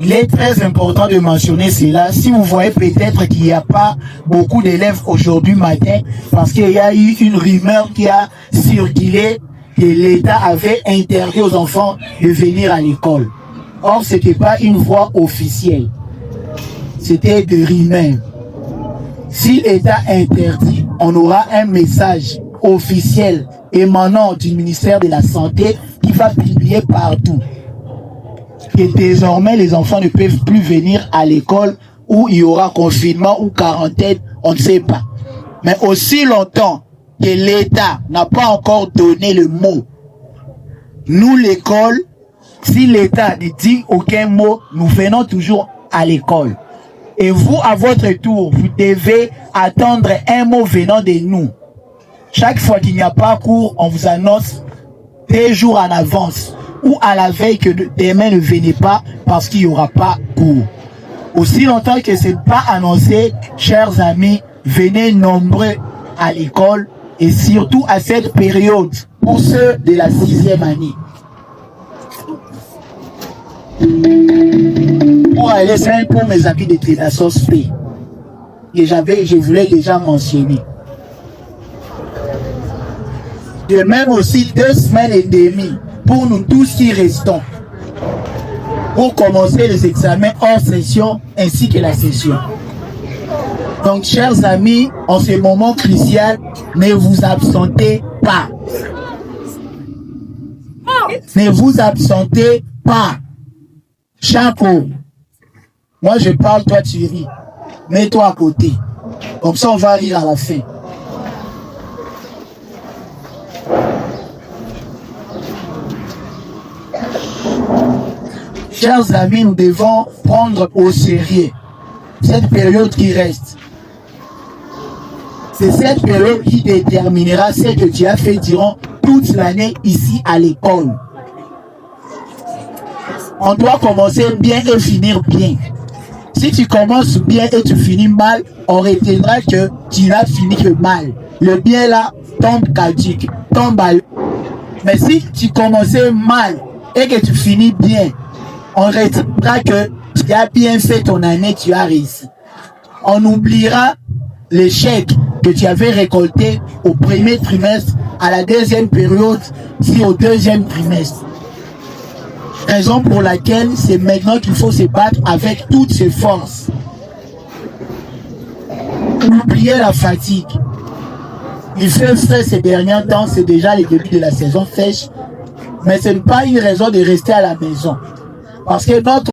Il est très important de mentionner cela. Si vous voyez peut-être qu'il n'y a pas beaucoup d'élèves aujourd'hui matin, parce qu'il y a eu une rumeur qui a circulé que l'État avait interdit aux enfants de venir à l'école. Or, ce n'était pas une voie officielle. C'était de rumeurs. Si l'État interdit, on aura un message officiel émanant du ministère de la Santé qui va publier partout. Et désormais, les enfants ne peuvent plus venir à l'école où il y aura confinement ou quarantaine, on ne sait pas. Mais aussi longtemps que l'État n'a pas encore donné le mot, nous, l'école, si l'État ne dit aucun mot, nous venons toujours à l'école. Et vous, à votre tour, vous devez attendre un mot venant de nous. Chaque fois qu'il n'y a pas cours, on vous annonce 2 jours en avance ou à la veille que demain ne venez pas parce qu'il n'y aura pas cours. Aussi longtemps que ce n'est pas annoncé, chers amis, venez nombreux à l'école et surtout à cette période pour ceux de la 6e année. Pour aller simple pour mes amis de Trédassos P. Et je voulais déjà mentionner. De même aussi 2 semaines et demie pour nous tous qui restons. Pour commencer les examens hors session ainsi que la session. Donc, chers amis, en ce moment crucial, ne vous absentez pas. Ne vous absentez pas. Chapeau. Moi, je parle, toi, tu ris. Mets-toi à côté. Comme ça, on va rire à la fin. Chers amis, nous devons prendre au sérieux cette période qui reste. C'est cette période qui déterminera ce que tu as fait durant toute l'année ici à l'école. On doit commencer bien et finir bien. Si tu commences bien et tu finis mal, on retiendra que tu n'as fini que mal. Le bien là tombe caduque, tombe à l'eau. Mais si tu commençais mal et que tu finis bien, on retiendra que tu as bien fait ton année, tu as réussi. On oubliera l'échec que tu avais récolté au premier trimestre, à la 2e période, si au 2e trimestre. Raison pour laquelle c'est maintenant qu'il faut se battre avec toutes ses forces. Oubliez la fatigue. Il fait frais ces derniers temps, c'est déjà le début de la saison sèche, mais ce n'est pas une raison de rester à la maison. Parce que notre